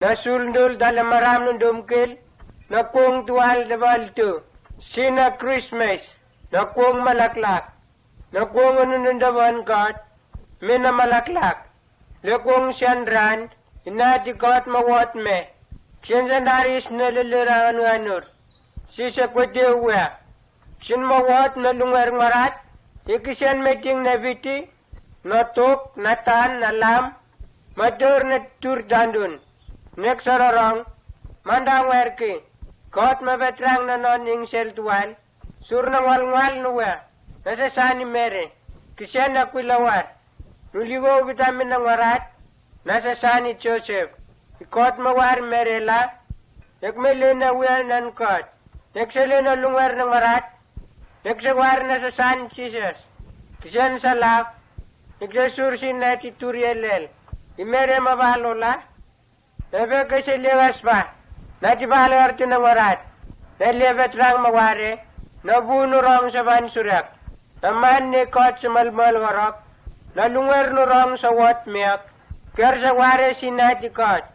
Nasundul dalam maram nundumkil, nakung tual debal tu, sina Christmas, nakung malaklak, nakung nundawan kot, mina malaklak, lekung siandran, inati kot mawat me, siandaris nalilirangan nganur, sisa kwete uwa, sin mawat nalungar marat, ikisian meeting na biti, notok, natan, nalam, matur na tur dandun. Nek sororong, mandang werki, kot mabetrang na noning sel tuwal, sur na ngwal nuwa, nasa sani mere, kisyan na kwilawar, nuligo vitamin ng warat, nasa sani Joseph, ikot mawar mere la, nek mele na wel nan kot, nek sele na lungwar ng warat, nek sagwar na sa sani Jesus, kisyan sa lak, nek sa sursin na titurielel, imere mabalo la, Ebe kasi lewas pa, natibalo arti ng warat, nalibet lang mawari, nabunurong sa bansurak, naman ni kot sa malmal warok, nalungwer nurong sa wat miyak, ker sa wari sinati kot,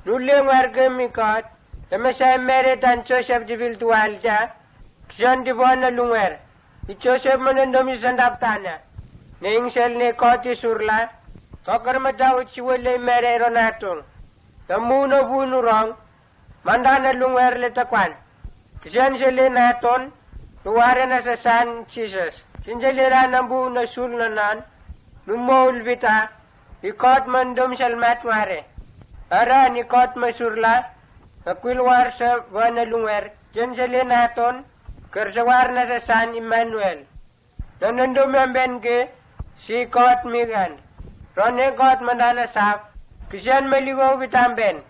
nuling warga mi kot, namasay meritan Joseph di Viltual siya, kisan di buwan nalungwer, ni Joseph manandom sa sandaptana, naingsel ni kot isurla, kakar matawit si wala merero natong, Namuno bunurong, mandana lungwer letakwan. Kisiyan sila naton, nuwara na sa San Jesus. Sinjalira ng buo na sulnanan, numol vita, ikot mandom salmat ware. Ara nikot masurla, nakwilwar sa wana lungwer, dyan sila naton, karsawar na sa San Emmanuel. Nanandom yung benke, si kot migan. Ronne kot mandana sap, Kisiyan maligaw bitamben,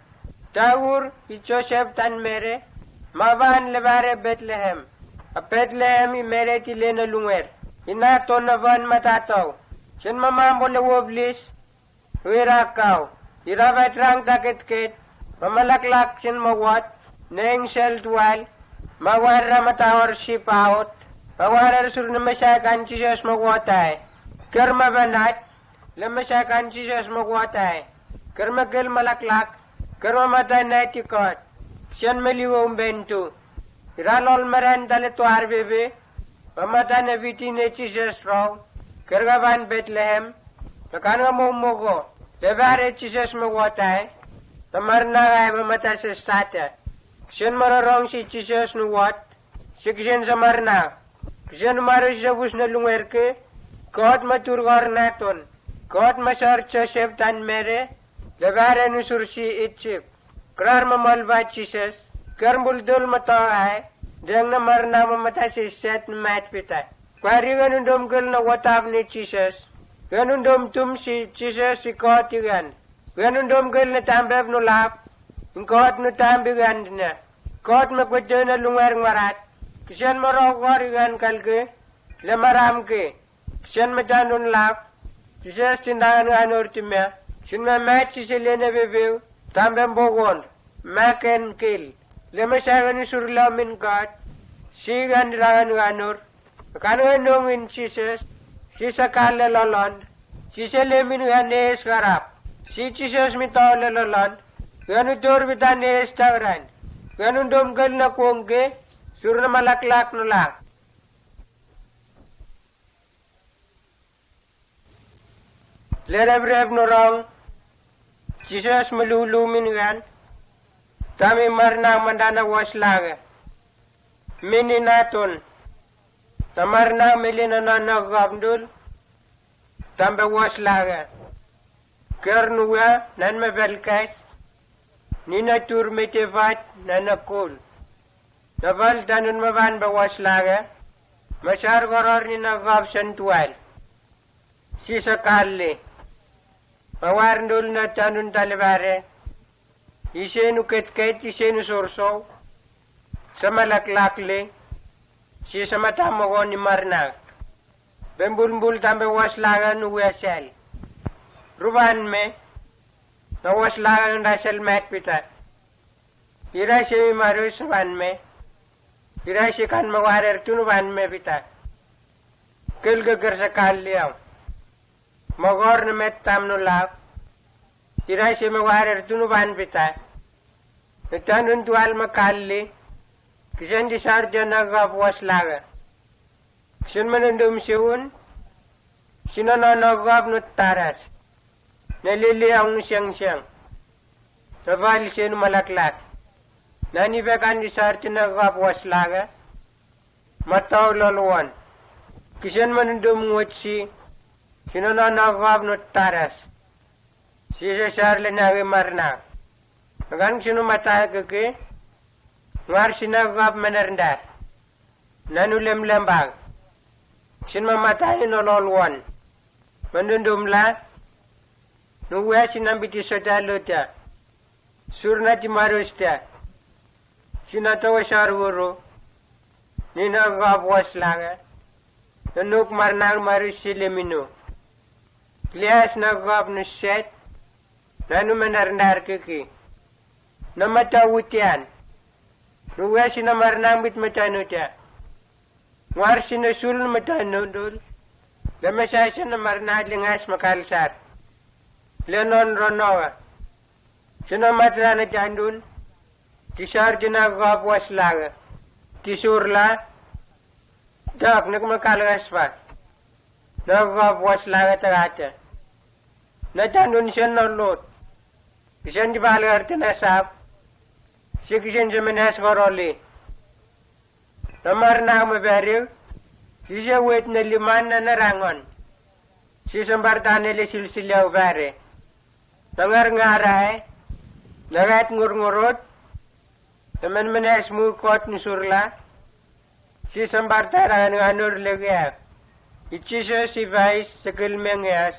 Taur, Joseph tan mere, Mavan lebare Bethlehem, a Bethlehem i mere tilena lungwer, inato na van matataw, Siyan mamambo na woblis, Wirakaw, irabat rang takit-kit, Mamalaklak siyan mawat, Neng sel tuwal, Mawara matawar si paot, Mawara sur na masyakan Jesus magwatay, Kerma banat, Lamasyakan Jesus magwatay, Kermagel malaklak, kermamatay na itikot, siyan maliwang bento. Iralol maran dali tuar bebe, mamatay na biti na Jesus raw, kergaban Bethlehem, nakano mo mugo, lebare Jesus magwatay, tamar na ay mamatay sa stata. Siyan mararong si Jesus nuwat, siyan sa marna, siyan maris sa bus na lungwerke, kot maturgor naton, kot masar Joseph tan mere, Lebare nusursi itchip. Krar mamalba Jesus. Kermuldul matahay. Diyang namar na mamatay si set na mat pita. Kwari ganundom gul na watab ni Jesus. Ganundom tum si Jesus si kotigan. Ganundom gul na tambab no lap. Ingkot no tambigan na. Kot makwedyo na lungar marat. Kisyan marokorigan kalge. Lemaram ke. Kisyan majanun lap. Jesus tindangan anur timya. Sinma mat si Selena bebew, tambem bogon, maken kill. Lema sagan ni surla min God, sigan rangan ganur, kanuan nongin Jesus, si sakala lolon, si selemin ganes garap, si Jesus mitaw lolon, ganudur bitanes tawran, ganundom gal na kongge, surna malaklak nulak. Lerab nurong, Jesus malulumin gan, tami marna mandana waslaga. Mini naton, tamarna melina na nagabdul, tambe waslaga. Kernuwa nan mabelkas, nina tur metevat na nakul. Nabal tanun maban ba waslaga, masyar goror ni nagab santual. Sisa kalli. Mawarndul na tanun talibare, isenu ket-ket, isenu sorso, sa malaklakli, si sa matamago ni marnak, bembulbul tambe waslagan uwasal. Ruban me, na waslagan rasal mat pita. Ira si marus ban me, ira si kan mawarer tunuban me pita. Kilgagar sa kalliyaw. Magor na met tam no lap, ira si mawarer tunuban pita, Tanun tual makalli. Kisan di sarja nagap waslaga. Kisan manundum siun. Sinana nagap nutaras. Nalili ang siyang-siyang. Nabali siya malaklak. Nanibekan di sarja nagap waslaga. Mataw loluan. Kisan manundum ngutsi. Sinana nagap nutaras. Sisa sarla nagi marna. Nagan sino matay kaki. Ngar sinagap manarndar. Nanulem lembag. Sin mamatay nololwan. Mandundumla. Nuwa sinambiti sodaluta. Surna timarusta. Sinatawa sarwuro. Ninagap waslaga. Nanuk marnang marusilemino. Lias nagap nuset. Nanu manarndar kaki. Namatawutian. Nuwa sinamarnang bit matanuta. Ngar sinasul matanudul. Lamasasa namarnad lingas makalsar. Lenon ronowa. Sinamatra na jandun. Tisar jinagap waslaga. Tisurla. Dak nagmakalgas pa. Nagap waslaga tagata. Najandun siya nolot. Kisan di balagar tinasap. Si kisan sa manas koroli. Namar na mabariw. Si siya wait na liman na narangon. Si sambartan nila silsilaw bari. Nangar ngaray. Nagat ngurngurot. Naman manas mukot ni surla. Si sambartan nga nurlegya. Ichiso si vice sa kilmengyas.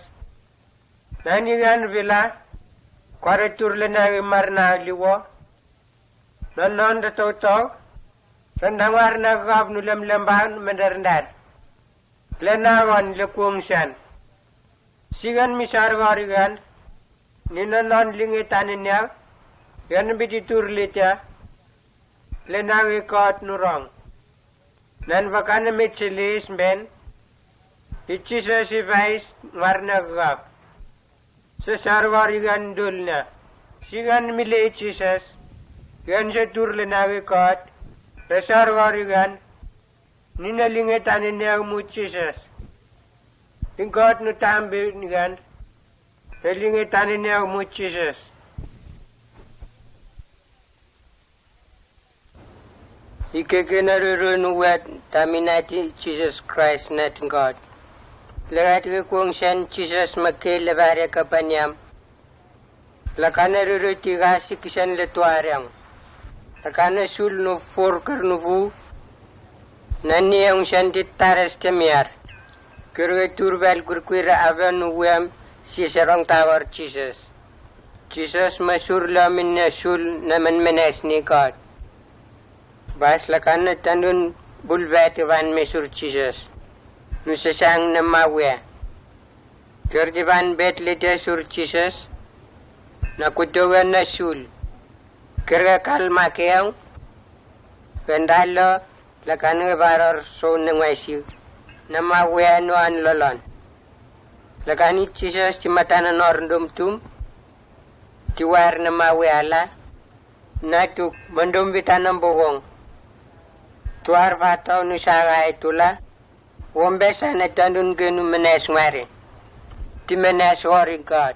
Nanigan vila. Kwaratur le na marna liwo. Nanon da totog. Randangwar na gab nulam lamban mandarndar. Lenawan le kuangsan. Sigan misar warigan. Ninanon lingitan niya. Yan bititur litya. Lenawi kot nurong. Nan vakana mitchilis ben. Ichisa si vais warna gab. Sa sarwarigan dulna. Sigan mili ichisas. Yan sa turle nagikot. Sa sarwarigan. Ninalingitan niya umuchisas. Tingkot no tambi nigan. Nalingitan niya umuchisas. Ikikinarurunuwat taminati Jesus Christ natin God. Lagat kung siyan Jesus magkilabari kapanyam. Lakana ruruti si kisan letuarang. Lakana sul no forker nubu. Nani ang siyan titaras temiyar. Kira turbal kurkwira avan nuwam si sarong tawar Jesus. Jesus masurla min na sul naman menes ni God. Bas lakana tandun bulbati van mesur Jesus. Nusasang na mawe. Kerdiban bet lite sur Jesus. Nakutugan na sul. Kira kalma kiyang. Kandalo lakan nga barar so nangwaisiw. Na mawe ano an lolon. Lakan Jesus ti mata na norndum tum. Tiwar na mawe ala. Natuk mandum bitan ng bugong. Tuar bataw nusaga itula. Wombesa na tandun genu menes ngari. Ti menes ori God.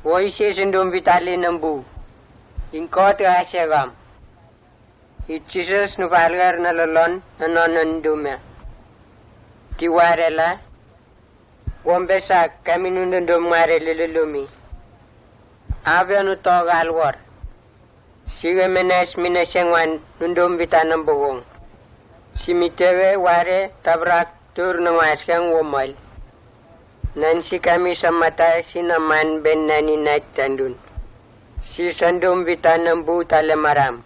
Woi sesendom vitali nambu. Inkot asegam. Jesus nu valgar na lolon na nonandume. Ti warela. Wombesa kami nundum ngari lilulumi. Ave nu togal war. Sige menes minasengwan nundum vitanam bugong. Simitege ware tabrak tur nangwaskang womal. Nansi kami samata sinaman ben nani nat tandun. Si sandum vitanam bu talemaram.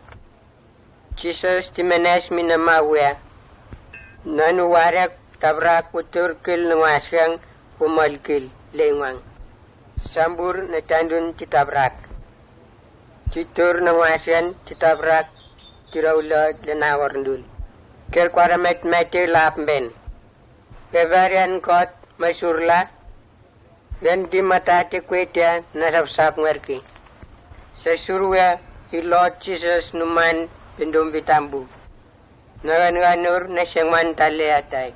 Jesus timenes minamawya. Nanu ware tabrak utur kil nangwaskang womal kil lengwang. Sambur na tandun titabrak. Titur nangwaskan titabrak tiraula lenawar ndul. Ker kwara meti lap ben. Kevarian kot masurla. Dan di mata te kwetia nasap-sap ngerki. Sa surwa i Lord Jesus numan pindum bitambu. Nagan-ganur na siyangwan tali atay.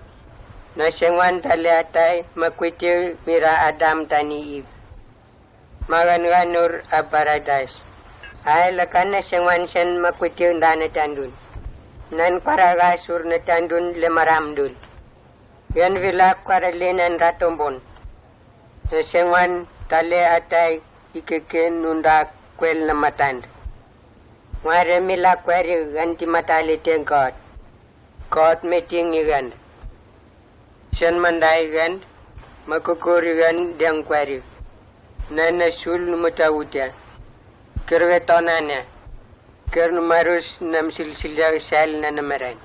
Na siyangwan tali atay makwiti mira Adam tani Eve. Magan-ganur a paradise. Ay lakan na siyangwan siyan makwiti undana tandun. Nan paragasur na tandun lemaramdul. Yan vilak karalinan ratombon. Na siyangwan tali atay ikikin nundak kwel na matand. Ngare mila kweri ganti matali te God. God meeting igan. Siyan manday gan, makukuri gan diyang kweri. Nana sul numutawutya. Kirwe tonanya. Kir numarus nam silsilya sel na namaran.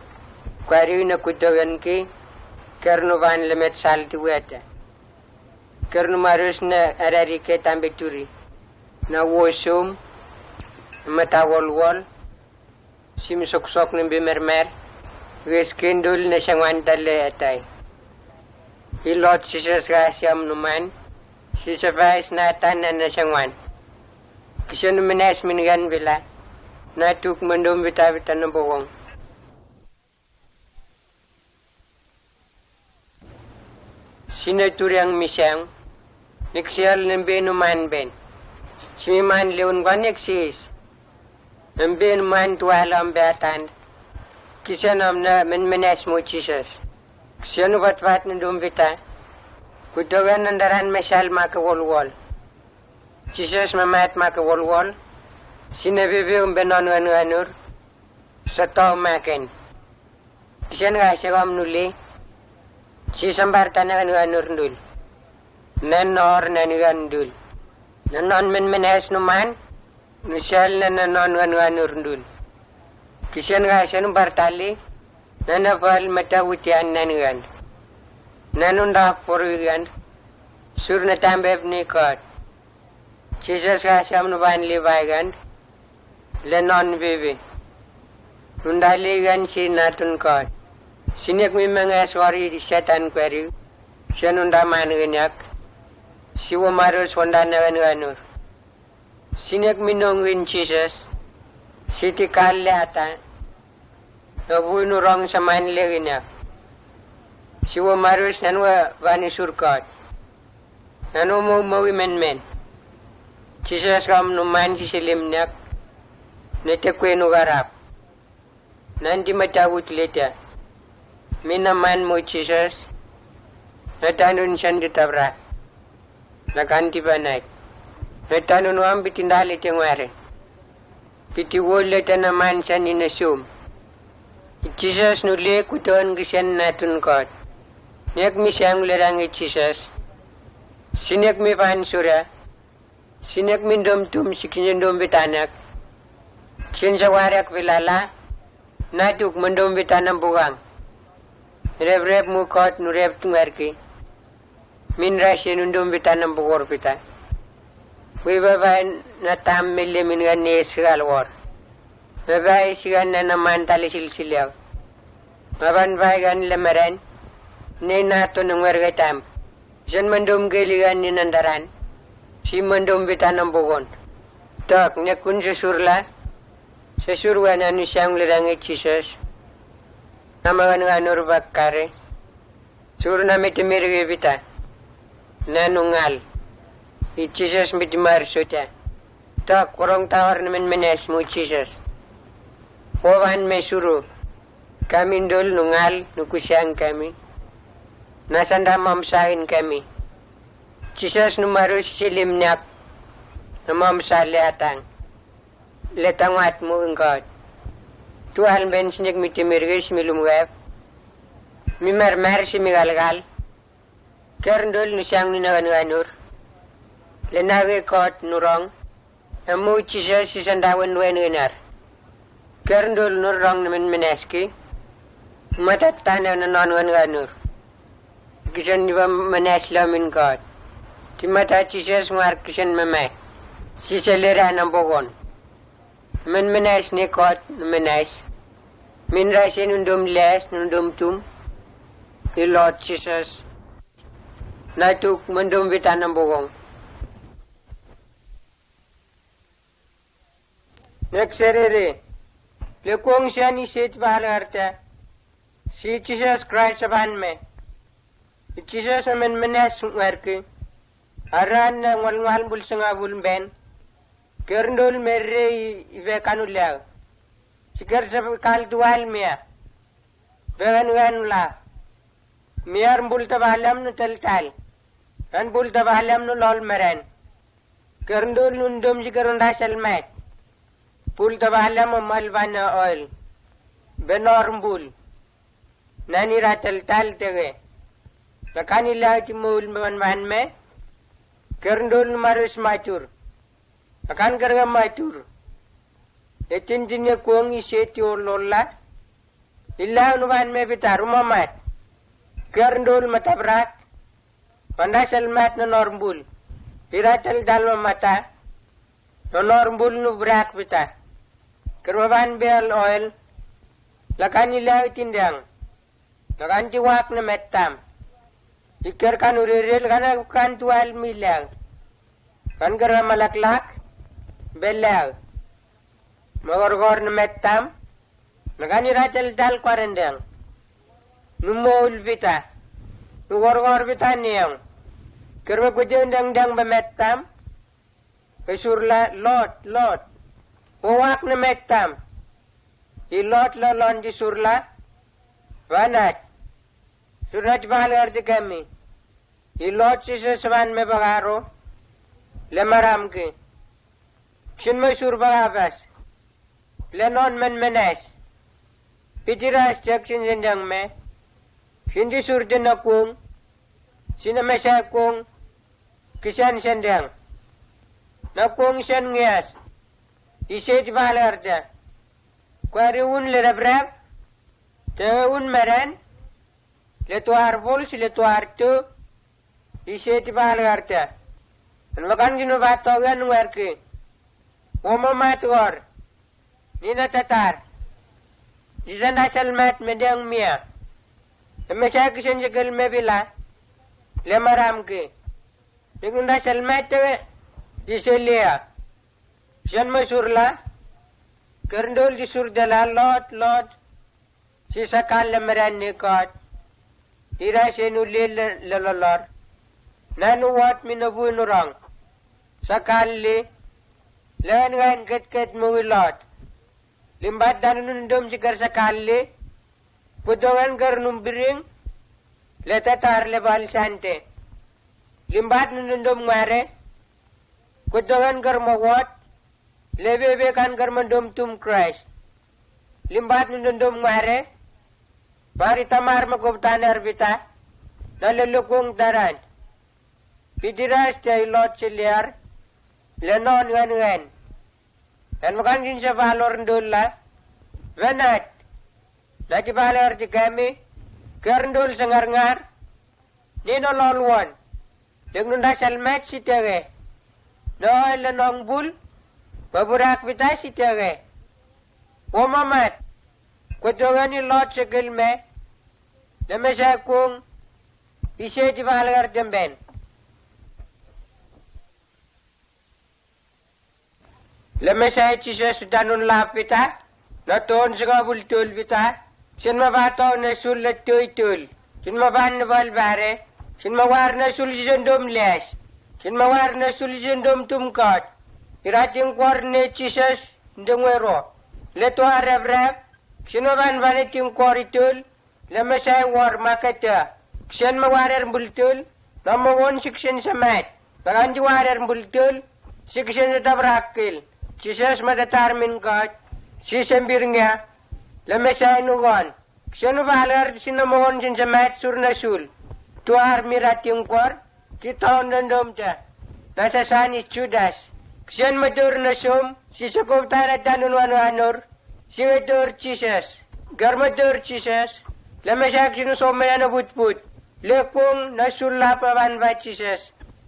Kweri na kutogan ki, kir nuvan lemet salti weta. Kir numarus na ararike tambituri. Na wosum, matawol-wol, simsok-sok ng bimermer, wiskindul na siyang wantali atay. Ilot sisa siyam numan, sisafais na tanan na siyang wan. Kisya numinas minigan bila, natuk mandum bitabitan ng bukong. Sinaturi ang misyang, niksiyal ng binuman ben. Simiman leon gwan eksis. Nambin man tualam beatan. Kisanam na menes mo Jesus. Kisanu wat nandum bita. Kutogan nandaran mesal maka wol. Jesus mamat maka wol. Sinabibi benon anur. Sato maken. Kisan nga sigam nuli. Sisambar tanang anur nul. Nanor nanigandul. Nanon menes numan. Michelle na nanon urndul. Kisyan nga siya nung bartali, nanapal matawutian nanugan. Nanunda purigan, sur na tambeb ni God. Jesus nga siya manuban libagan, lenon bibi. Nundaligan si natun God. Sinik mi mga swari di setan kweri, siya nunda manuganyak, siwa marus wanda naganur. Sinek minongwin Jesus, siti kalle ata, nabuy nurong sa manlegi niya. Siwa marus nanwa vani surkot, nanu mo men. Jesus kam numan sisilim niya, netekwe nugarap. Nanti matawut leta, minaman mo Jesus, natanun siyan ditabra, nakanti banay. Natanun wang bitindali tengwari. Piti wole tanaman siya ni nasum. Jesus nuli kutuan kisyan natun kot. Niyak mi siyang lerang Jesus. Sinek mi pansura. Sinek mi domtum sikinyan dom bitanak. Kiyan sa warak vilala. Natuk mandom bitanang bugang. Rep mu kot nurep tungwarki. Minra siya nundom bitanang bugor pita. We babae na tamili mingan ni Israel Babae sigan na naman tali silsilaw. Maban gan lemaran. Ni nato ng wargatam. Siyan mandum giligan ni nandaran. Si mandum bitan ng bugon. Tak niya kun sesurla. Sesurwan anu siyang lirangi Jesus. Namagan nga nurbak kare. Sur na mitimirgi bita. Nanungal. Jesus midmar suta. Tak kurang tawar naman menes mo Jesus. Wawan may suru. Kami dul nungal nukusyang kami. Nasanda mamsahin kami. Jesus numaro silim niyak. Namamsa leatang. Letang wat mo ang God. Tuhan ben sinig mitimirgis milumweb. Mimarmar si migalgal. Kerndul nusyang ninaganganur. Lenage kot nurong, amu Jesus si sandawan wenar. Kerndul nurong naman meneski, matatanaw na nonwan ganur. Kisan niba menes lamin kot. Timata Jesus ngar kisan mamay. Si selera ng bugon. Men menes ni kot menes. Minra siya nundum les, nundum tum. The Lord Jesus. Natuk mundum bitan ng bugong. Nagserere. Le kung siya ni sit bahalarta. Si Jesus Christ saban me. Jesus men menes werke. Aran na ngwal bulsanga bulben. Kerndol merre ive kanulia. Sikar sa kal dual mia. Began la. Miar bulta bahalam no tal. An bulta bahalam no lol meren. Kerndol nundom sikarun dasal mat. Bulta bahalam malvana oil. Benormbul. Nani ratal tal tege. Nakanila ki mul man me. Kerndol marus matur. Akan kerja matur. Etin jinya kuang iseti lola. Illa unuban me bitar umamat. Kerndol matabrak. Pandasal mat na normbul. Iratal dalma mata. No normbul nu brak bita. Kerwaban beal oil. Lakanila itindang. Lakanti wak na metam. Iker kan uriril kana kan tual milang. Kan kerja malaklak. Belag. Magorgor na metam. Nagani ratel dal kwarendang. Numol vita. Nugorgor vita niyang. Kerwa kujo dang bemetam. Kesurla lot. Uwak na metam. Ilot lon di surla. Wanat. Suraj bahalar di kami. Ilot si sesawan me bagaro. Lemaram ki. Shin Mysore bagabas. Lenon men menes. Pitiras jackson jendang me. Hindi surden akung. Sinamesa akung. Kisan sendang. Nakung sen ngias. Iset bahalarda. Kwari un le rabrab. Te un meren. Le tuar bols le tuar tu. Iset bahalarda. Nwakan gino batogan werki. Oma matgor. Nina tatar. Jizan asal mat medang mia. Mesha kisen jegal mebila. Lemaram ke. Dengan asal mat te diselia. Jan Mysurla. Kerndol disur dala lot. Sisa kal lemeran nikot. Ira senu lelolor. Nanu wat minabu nurang. Sakali. Lengan ket muwilot. Limbat dan nundum jikar sakali. Putongan garnum biring. Letatar lebal sante. Limbat nundum ngare. Putongan garmawat. Lebebekan garmandum tum Christ. Limbat nundum ngare. Bari tamar magubtanar bita. Nalulukong daran. Pidiras jay lot siliar. Lenon ngan. Dan makan jin sa valor ndola. Venat. Lagi valor di kami. Kerndol sengar-ngar. Nino lolwan. Dengan dasal mat si tere. Noy lenong bul. Baburak bita si tere. Omamat. Kutungan ni lot segel me. Lemesa kung. Ise di valor jemben. Lemesay Jesus danun lapita, naton sa bultul bita, sin mabataw na sulat tuitul, sin maban na balbare, sin mawar na sulisendom les, sin mawar na sulisendom tumkot, irating kwar na Jesus ndungwero, leto harap-rap, sin maban baniting kwar itul, lemesay war makata, sin mawarar bultul, namawon siksin sa mat, paganji warar bultul, siksin sa tabrakil, Jesus madatarmin God, si sembirnya, lemesay nugon, sino bahalar sinamohon sin sa mat surnasul, tuar mirat yung kor, kitaon nandom siya, nasa sanis Judas, siyan madur na sum, si sakop tarat danun wano-anor, si madur Jesus, garmadur Jesus, lemesay sinusomaya na but-but, lekung nasulla paban ba Jesus,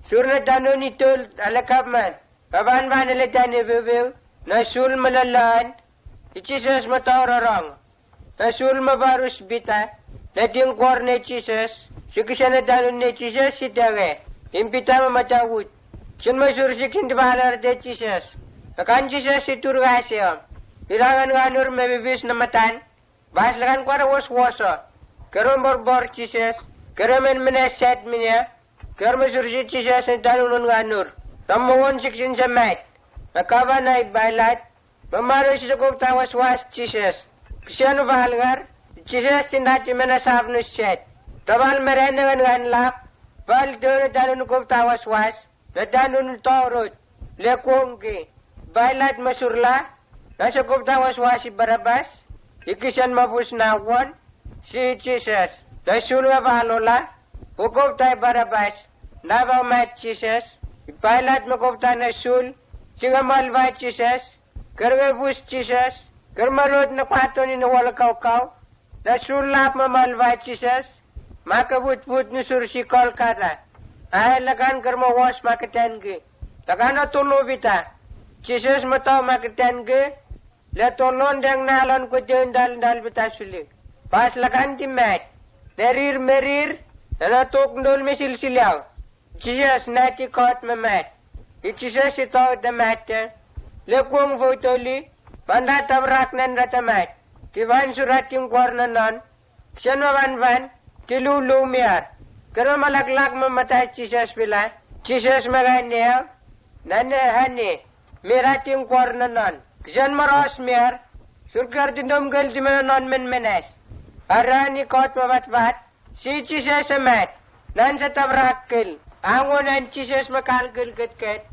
surna danun itul alakap man, paban ba nalitan ni Bibiw? Nasul malalaan. Jesus matararang. Nasul mabarus bita. Nating kor ni Jesus. Sikisa na dalon ni Jesus si Tere. Impita mamatawut. Sin masursikin di bahalar de Jesus. Akan Jesus itu rahasia. Irangan nganur mebibis namatan. Bas lakan kuara was-wasa. Kerum bor Jesus. Kerumen meneset minya. Kerum sursi Jesus ni tanunun nganur. Ramawon siksin samat. Nakaba na ibailat. Mamaru sisakop tawas was Jesus. Kisiano bahalgar. Jesus tindati menasab nuset. Tabal merenangan nganlap. Bal doon tanunun kop tawas was. Natanunun torot. Lekongki. Bailat masurla. Nasa kop tawas was si Barabas. Ikisan mapus nawon. Si Jesus. Nasulwa bahalola. Hukom tayo Barabas. Nabaw mat Jesus. Bailat makop tayo nasul. Singamal ba Jesus. Karwebus Jesus. Karmarod na kwato ni nawala kaw-kaw. Nasulap mamalba Jesus. Makabut-but ni sursi Kolkata. Ay lagan karmawas makatengi. Lagan na tulo bita. Jesus mataw makatengi. Letolon dang nalon ko dyan dal bita suli. Pas lagan timat. Nerir merir. Nanatok ndol mesilsilaw. Jesus nati kot mamat. Jesus ito damat. Lekong votoli. Pandatabrak nan ratamat. Tiban surat yung kornanon. Siyan mabanban. Tilulumiar. Karo malaglag mamatay Jesus pila. Jesus maganiyaw. Nanahani. Mirat yung kornanon. Siyan maros miar. Surkar dindomgal di mananon menes. Arani kot mabatbat. Si Jesus amat. Nan sa tabrakil. Angonan Jesus makalkil ket.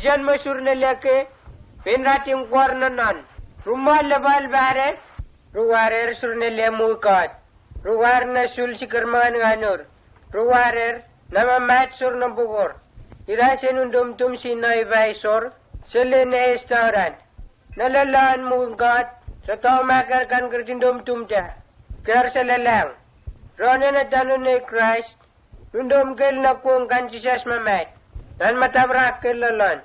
Siyan masur na laki. Pinrat yung kornanon. Rumah lebal bare. Ruwarer sur ne lemukot. Ruwar na sul si kermangan nganur. Ruwarer nama mat sur na bugor. Irasin undum si naibay-sor. Sili na restaurant. Nalalaan mukot. Sa tao makarkan kerjindum ta. Kar sa lalang. Rona na tanong ni Christ. Undum kil na kung kan Jesus mamat. Dan matabrak kil lalon.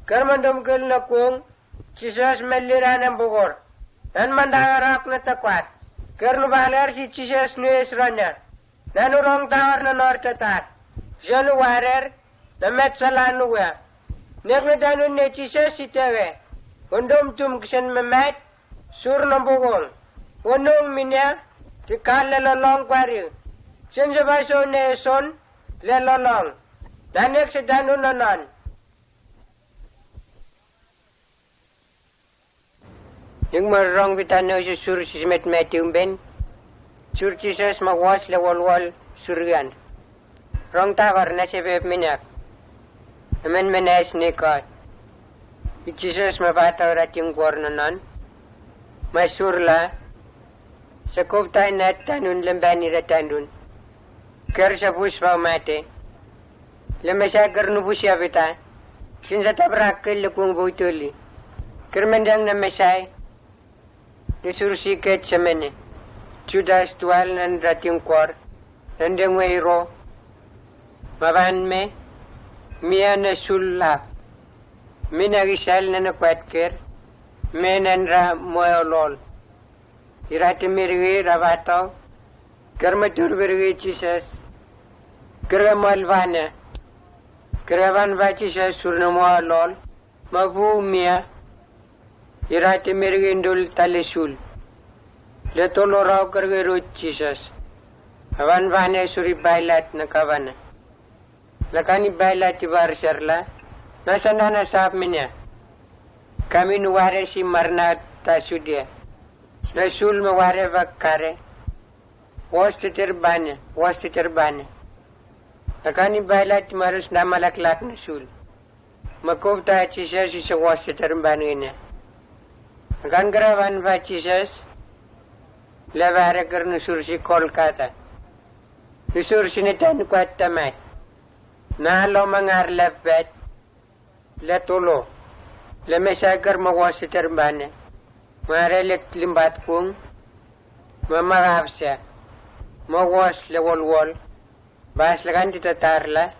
Kar mandum kil na kung Jesus melira ng bugor. Dan mandangarak na takwat. Kerno balar si Jesus nues ronya. Nanurong tawar na nortatat. Siya warer na metsalan nuwa. Nekna ni Jesus si tewe. Undom kisan mamat. Sur na bugong. Unong minya. Tikal lalong kwari. Sinsabaso ne son. Lalong. Danek sa danunanon. Yung marong bitano si sur si met-metium ben. Sur Jesus magwas le wal suryan. Rong takar na si beb minyak. Amen menes ni God. Jesus mabataw rat yung gornanon. Masurla. Sa kubtay na tanun lambani ratanun. Ker sa buspaw mate. Lamasagar nubusya bita. Sinsa tabrakil lukung butuli. Kermendang na mesay. Disursiket sa mene. Judas tuwal nan rating kwar. Nandang wayro. Maban me. Mia na sulap. Minagisal na nakwatker. Menan ra moyolol. Irati mirigi rabataw. Kermatur birigi Jesus. Keramalvana. Keravan ba Jesus surna moyolol. Mabu mia. Irati mirgindul talisul. Letolo raw kargero Jesus. Awan vane suri bailat na kavana. Lakani bailat ibar sharla. Nasana na sap minya. Kami nuware si marna tasudia. Nasul maware vakkare. Wastiter bane. Lakani bailat marus namalaklak nasul. Makovta Jesus isa wastiter bane ina. Akan gerawan ba Jesus? Leware kernu sursi Kolkata. Sursi ni tan kuat tamat. Nalo mangar lepet. Letulo. Lemesakar mawasi terbane. Marelek limbat kung. Mamarapsya. Mawas lewol-wol. Bas lakan titatarla.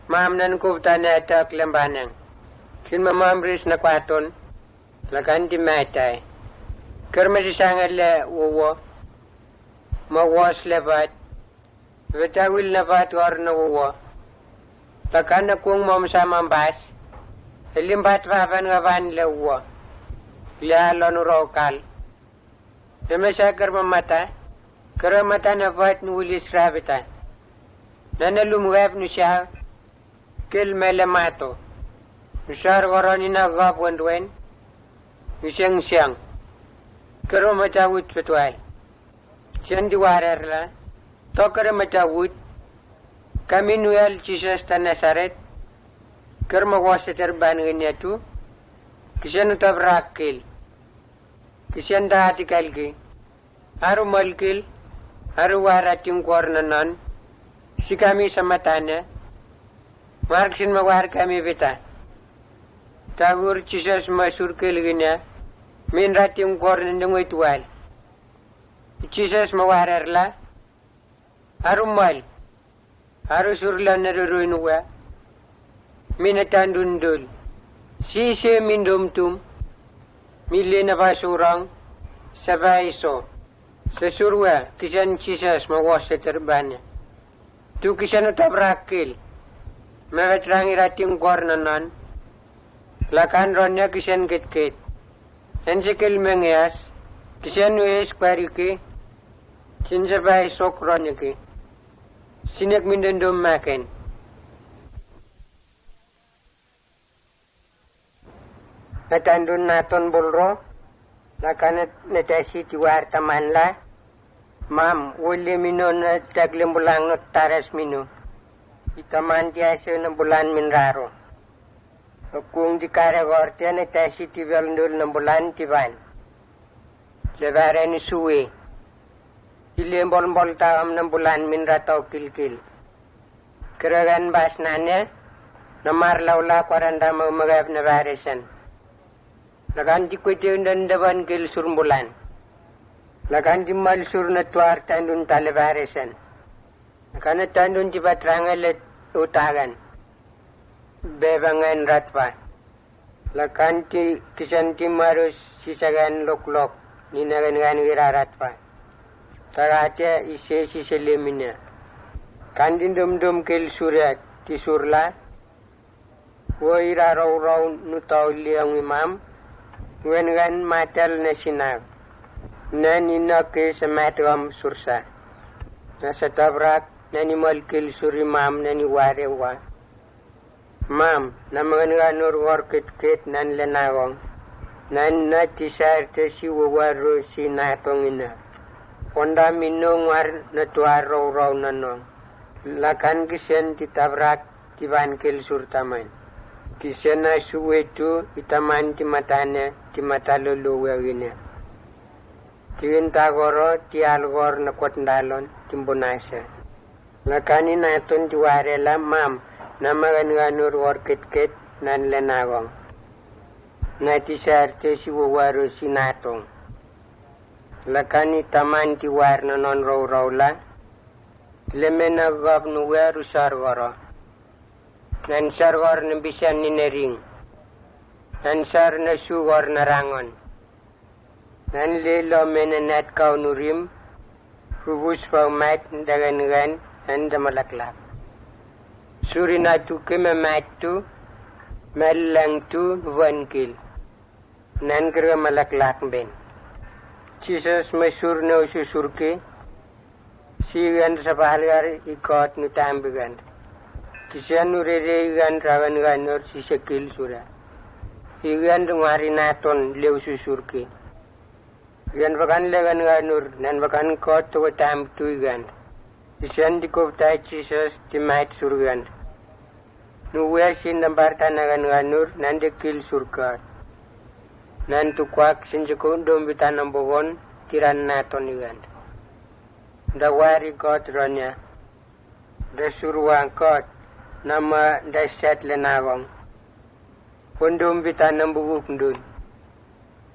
Maamnan kubtana atak lembanang. Kin mamamris na kwaton. Lakan di matay. Kermasi sangat le wawa. Mawas lebat. Betawil na bat war na wawa. Lakan na kung mamsamang bas. Limbat waban waban lewa. Ya lonu rokal. Demasa kermata. Kermata na vat nulis rabita. Nanalum web nu siya. Kil melemato. Nusar goroni na gab wendwen. Nusyang siyang. Kermata wut betual. Siyan diwarer la. To kermata wut. Kami nuel Jesus ta Nazaret. Kerma wasa terban ngeniatu. Kisian utab rakil. Kisian dahati kalki. Haru malkil. Haru warat yung kornanan. Si kami sa matanya. Marksin mawar kami bita. Tagur Jesus masurkil gina. Minrat yung kornan ng itual. Jesus mawarerla. Haru mal. Haru surlan naruruinuwa. Minatandundul. Sise mindumtum. Mili na basurang. Sabay so. Sesurwa. Kisan Jesus mawasa terbanya. Tu kisan utabrakil. Magatrangi rating kornanan. Lakan ronnya kisan kit-kit. Ensikil mengias. Kisan ues kwariki. Sinsabay sok ronnya ki. Sinek mindundum makin. Natandun naton bulro. Lakan natasi tiwar tamanla. Mam, uli mino na taglim bulang no taras mino. Itaman tiasa na bulan minraro. Kung di karagorte natasi tiwaldul na bulan tiban. Lebara ni suwe. Ilembol-bol taam na bulan minrataw kilkil. Keragan bas nanya. Namarlaw-la kwaranda magmagab na barisan. Lakan di kwete undan kil surmbulan. Lakan di mal sur na tuar tandun talabarisan. Lakan na tandun di batrangal at utagan. Bebangan ratpa. Lakan ti kisan ti marus sisagan loklok. Ninagan wiraratpa. Tagatia ise sisalimina. Kandin dum kil surat ti surla. Waira raw nutaw liyang imam. Wengan matal na sinag. Nanina ke samatwam sursa. Nasa tabrak nanimal kil surimam naniwarewa. Mam, namangan workit nan lenawang. Nan natisar te si wawaro si natong ina. Ponda minong war natuar raw nanong. Lakan kisen titabrak tiban kil surtaman. Kisena suwetu itaman ti matane ti mataluluwa wina. Tiwintagoro ti algor na kwatndalon timbunasa. Lakani naton ti warela mam na maganganur workit nan lenagong. Nati sarte si wawaro sinatong. Lakani taman ti war na non raw la. Lemena gabnuwa rusargoro. Nansar gor na bisan ni nering. Nansar na sugor na rangon. Nanlilo menanat kau nurim. Rubus paumat dagan anda malaklak. Suri na tu kemamat tu. Malang tu vankil. Nan kira malaklak ben. Jesus masur na ususurke. Sigan sa pahalgar ikot nutambigan. Kisian urere igan ragan ganor si sekil sura. Igan rumari naton leu susurke. Igan bakan legan ganur nan bakan kot to tam tu igan. Kisian dikoptai Jesus timait surgan. Nuwe sin nambar tanagan ganur nan dekil surkat. Nan tukwak sinjukun dombitan nambawon tiran naton igan. Dawari kot ronya. Dasurwang kot. Nama dasyat lenawang. Pondom bitan nambuguk dun.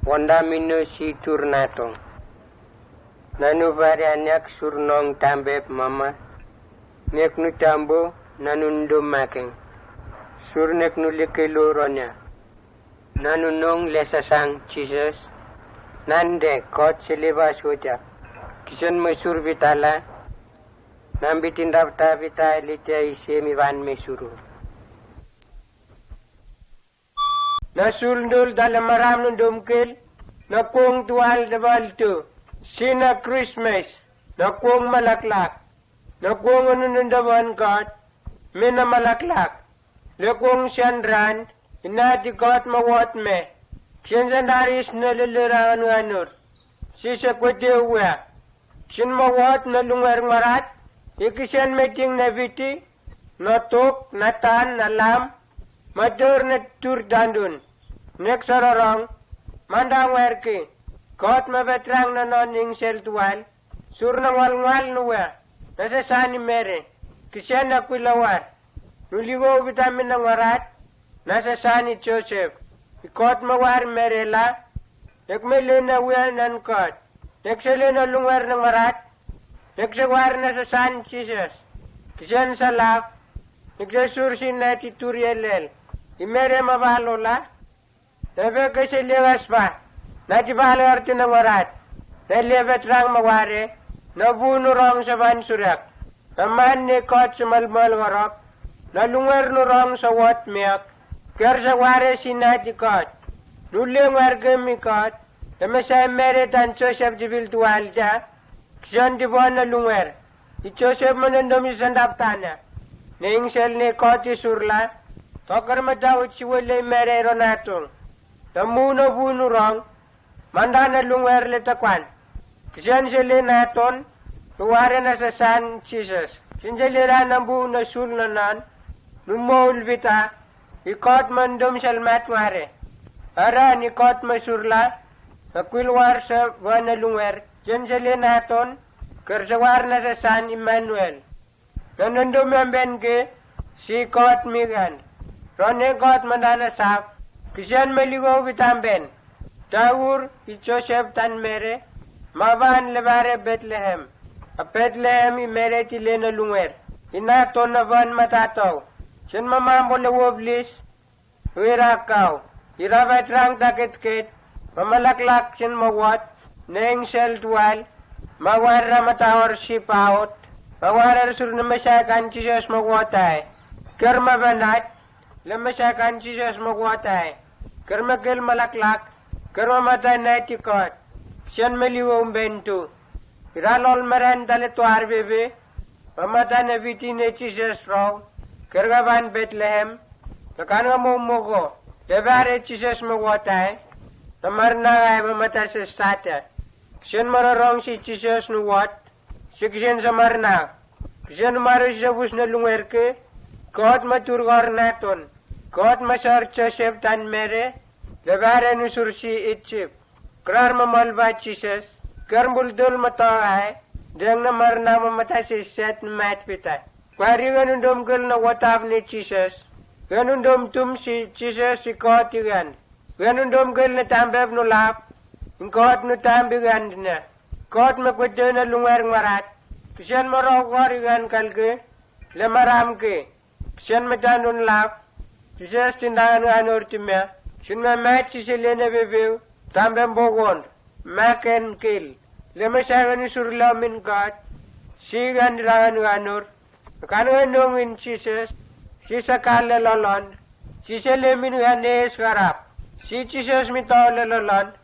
Wanda minu si turnatong. Nanu varianyak surnong tambep mama. Nek nu tambo nanundum making. Surnek nu likiluronya. Nanunong lesasang Jesus. Nande kot silibas hujak. Kisan masur bitala. Nambitin daftar vita litia isi miwan mesuru. na suldul dalam maram nun dumkil, na kung tuwal na balto, sina Christmas, na kung malaklak, na kung unundawan God, mina malaklak, le kung siyanran, inati God mawat me, siyan sandaris na lilirangan wanur, sisa kwete uwa, siyan mawat na lungar marat, ikisiyan meting na viti, na tok, na tan, na lam, matur na tur dandun, nek sararong, mandang werki, kot mabetrang na noning sel tuwal, sur na ngal nuwa, nasa sani mere, kisyan na kulawar, nuligo vitamin ng warat, nasa sani Joseph, ikot mawar merela, nekmele na uwa nan kot, neksele na lungwar ng warat, neksawar na sa san Jesus, kisyan sa laf, neksasursin na titurielel, imere mabalola, nebe kasi lewas pa, natibalo arti ng warat, nalebet rang maware, nabunurong sa bansurak, naman ni kot sa malmal warok, nalungwer nurong sa wat miyak, ker sa ware sinati kot, nuling warga mi kot, namasa mere tan Joseph jibil tuwal ja, kisyon di buwan nalungwer, i Joseph manandom sa sandaptana, naing ni kot isurla, tokar matawit si wale mere ronatong, namuno bunurong, mandana lungwer letakwan, kisyon sila naton, tuwari na sa San Jesus. Sinjalira ng buong na sulnanan, numol vita, ikot mandom salmat ware. Ara nikot masurla, nakwilwar sa wanalungwer, sinjalira naton, kersawar na sa San Emmanuel. Nanandom yung benke, si kot migan. Rone kot mandana sap, kisyan maligaw vitamben. Taur, i Joseph tan mere, maban lebare Bethlehem. A Bethlehem i mere ti lena lungwer. Ina to na van matataw. Siyan mamambo na woblis. Wirakaw. Irabat rang dakit-kit. Mamalaklak siyan mawat. Neng sel tuwal. Mawara matawar si paot. Mawara sur na masyakan Jesus magwatay. Kerma banat. Lamasyakan Jesus magwatay. Kerma gil malaklak. Kerma matay na itikot. Siyan maliwang bento. Iralol maran dale tuar bebe, pamata na viti ne Jesus raw, kergaban Bethlehem, nakano mo mogo, lebare Jesus magwatay, namarna ay mamata sa stata, kisyan mararong si Jesus nuwat, si kisyan sa marna, kisyan maris sa bus na lungwerke, kot maturgor naton, kot masar Joseph tan mere, lebare nusur si itchip, krar mamalba Jesus, Kermbul dul mata ay, dang na marna mamata si set na mat pita. Kwari ganun dom gul na watav ni Jesus. Ganun dom tum si Jesus si kot igan. Ganun dom gul na tambev no lap. Yung kot no tambigan na. Kot makwito na lungwer marat. Kisyan maraw kor igan kalge. Lamaram ke. Kisyan matanon lap. Jesus tindangan nga anor timya. Sin mamat si Selena bebew. Tambem bogon. Mac and kill. Lemasagan ni surlamin God. Sigan rangan ganur. Kanuan nungin Jesus. Sisa kala lolon. Sisa lemin ganes garap. Si Jesus mitaw lolon.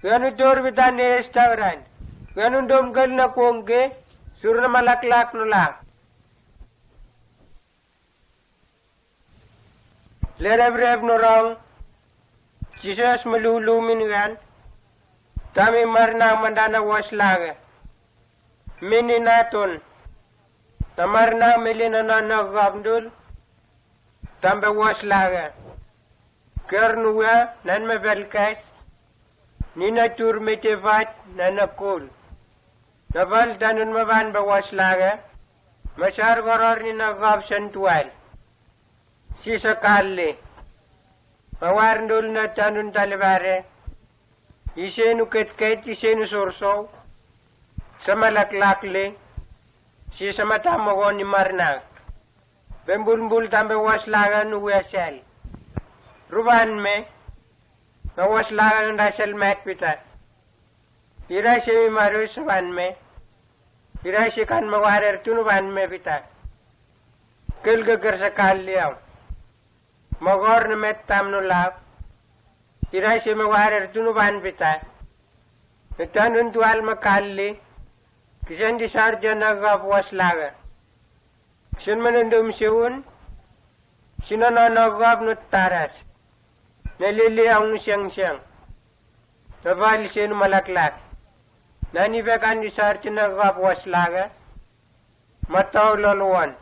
Ganu tur bitanes tawran. Ganun domgal na kongge. Sur na malaklak no lang. Lerev no rong. Jesus malulumin gan. Kami marna mandana waslaga. Mini naton. Na marna melina na nagabdul. Tambe waslaga. Kernuwa nan mebelkas. Nina tur metevat na nakul. Naval tanun maban ba waslaga. Masyar goror ni nagab santual. Sisa kalli. Mawarndul na tanun talibare. Isenu ket-ket, isenu sorso, sa malaklakli, si sa matamogon ni marnak. Bembulbul tambe waslangan uwasel. Ruban me, na waslangan dasel mat pita. Ira si marus ban me, ira si kan mawarer tunuban me pita. Kelgagar sa kalliyaw. Magor na met tam no lap, Irai se maware tunuban bita. Tanun tual makalli. Kisan di sarjana gap waslaga. Kisan manundum siun. Sinana gap nut taras. Nalili ang siyang-siyang. Nabali siya malaklak. Nanibekan di sarjana gap waslaga. Mataw loluan.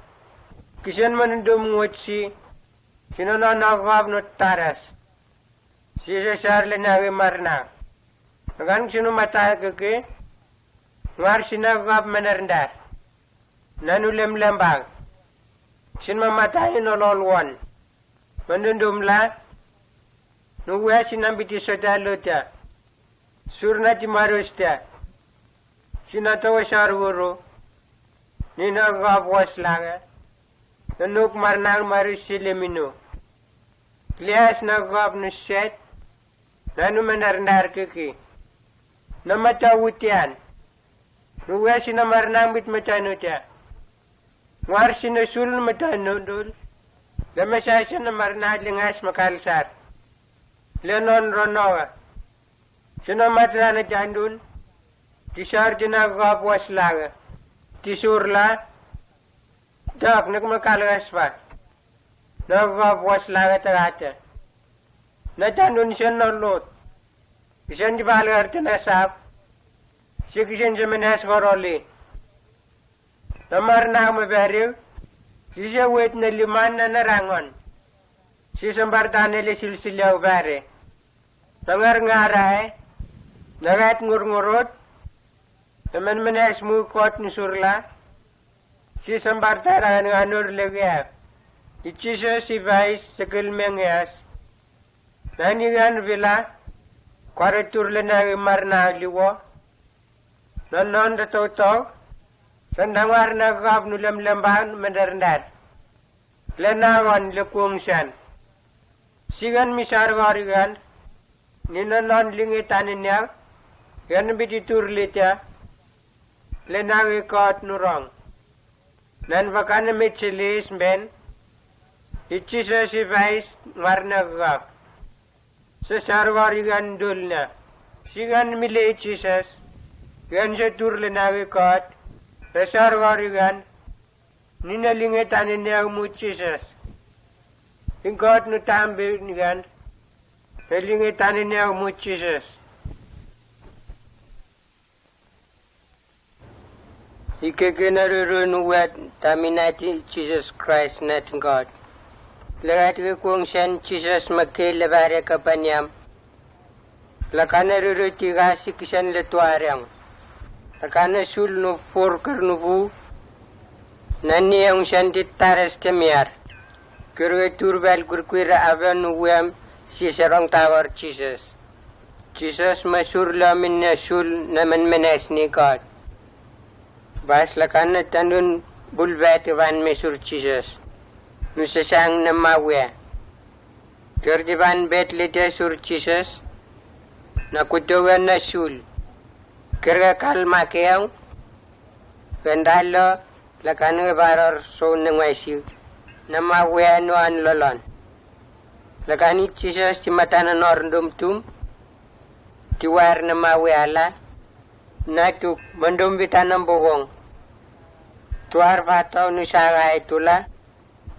Kisan manundum ngutsi. Sinana gap nut taras. Siya sarle nagi marna. Nagan sino mata ke ngar sinagap menerdar. Nanu lembang. Sin mamata inololwan. Menundumla. Nuwa sinambiti sodalota. Surna timarusta. Sinatawa sarwuro. Ninagap waslaga. Nanuk marnang marusilemino. Klias nagap nuset. Nanu menerdar ke. Namata wutian. Nuwa sinamarnang bit matanutya. Ngar sinasul matanudul. Lamasa sinamarnang lingas makalsar. Lenon ronawa. Sinamatra na jandun. Tisar tinagap waslaga. Tisurla. Dak nagmakalgas pa. Nagap waslaga tagata. Najandun siya nolot. Kisan di balgar tinasap. Si kisan sa menas koroli. Namar na mabariw. Si siya wait na liman na narangon. Si sambartan nila silsilaw bari. Nangar ngaray. Nagat ngurngurot. Naman menas mukot ni surla. Si sambartan nga nur lagya. Ichisa si vais sa kilmengyas. Nanigan vila. Kwaratur le na marna liwo. Non da toto. Sandangwar na gab nu lemban menderndar. Lenawan le kungsan. Sigan misar warigan. Ninon lingitan niya. Yan biti turlitya. Lenawi kot nurong. Nan vakana mitchilis ben. Ichisa si vais warna gab. Sa sarwarigan dulna. Sigan mili Jesus. Yan sa turle nagikot. Sa sarwarigan. Ninalingitan niya mo Jesus. Ingkot no tambi niyan. Nalingitan niya mo Jesus. Ikikinarurunuwat taminati Jesus Christ natin God. Lagat kung siyan Jesus magkilabari kapanyam. Lakana ruruti si kisan letuaryang. Lakana sul no forker nubu. Nani ang siyan titaras temiyar. Kuru turbal kurkwira avan nuwam si sarong tawar Jesus. Jesus masur lamin na sul naman menes ni God. Bas lakana tandun bulbat van mesur Jesus. Nusasang namawe. Kerdiban bet lite sur Jesus. Nakutugan na sul. Kerga kalma kayang. Gandalo. Lakan nga barar so nangwaisiw. Namawe ano an lolon. Lakani Jesus ti matanan orndum tum. Tiwar namawe ala. Natuk mandum bitanang bogong. Tuar bataw nusaga itula.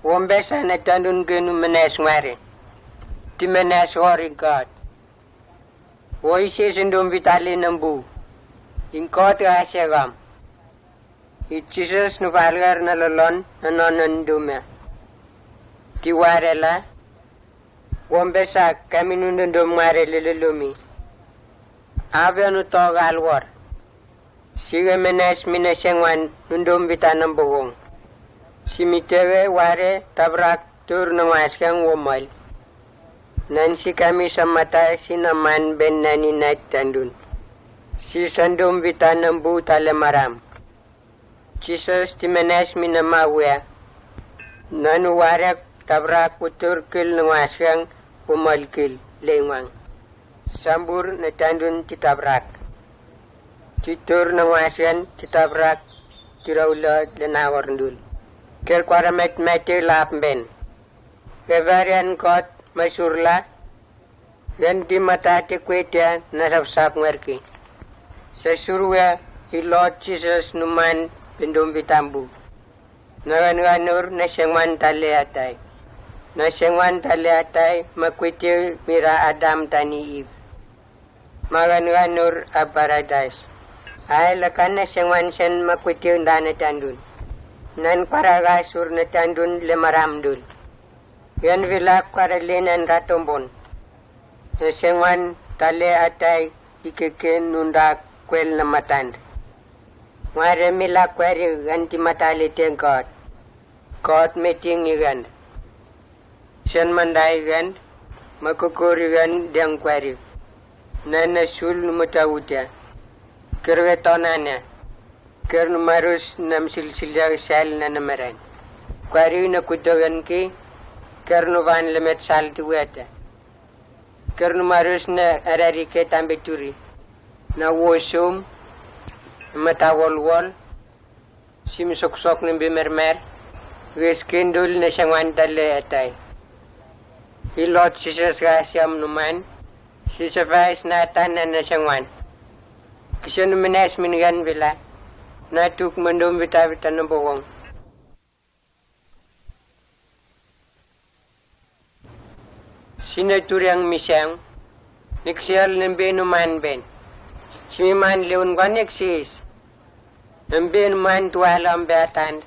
Wombesa na tandun genu menes ngare. Ti menes ori God. Woi se sendum vitali nambu. Ingkot asegam. Jesus nu valgar na lolon nanon dume. Ti warela. Wombesa kami nundum ngare lelelumi. Ave nu togal war. Sige menes minesengwan nundum bitanam bogong. Simitege ware tabrak tur namaskang womal. Nansi kami samata sinaman ben nani naik tandun. Si sandum vitanam bu talemaram. Jesus timenes minamawe. Nanu ware tabrak utur kil namaskang womal kil lengwang. Sambur na tandun titabrak. Titur namaskang titabrak tiraula lenawar ndul. Kel kwara mete lap ben. Kevarian kot masurla. Ganti mata te kwetia nasabsak ngerki. Sesurua i Lord Jesus numan pindum bitambu. Nagan-ganur nasyangwan tali atay. Nasyangwan tali atay makwiti mira Adam tani Eve. Magan-ganur a paradise. Ay lakan nasyangwan sen makwiti undana tandun. Nan paragasur na tandun lemaramdul. Yan vilak karalinan ratombon. Nasyangwan tali atay ikikin nunda kwel na matand. Ngare mila kweri ganti matali tengkot. Kot meeting igan. Sen mandai gan makukuri gan diang kweri. Nana sul mutawutya. Kerwe tonanya. Ker numarus nam silsilya sel na namaran. Kweri na kutogan ki ker nuban lemet sal tuweta. Ker numarus na arari ke tambituri. Na wosum mata wol sim sok ng bimermer wiskindul na siyang dale atay ilot Jesus ga siyam numan sisavais na tanan na siyang kisya numinas minigan bila natuk mandum bita ng buwong sinaturiang misyang niksiyal ng benuman ben simiman leon kwan eksis Nambin man tualam beatan.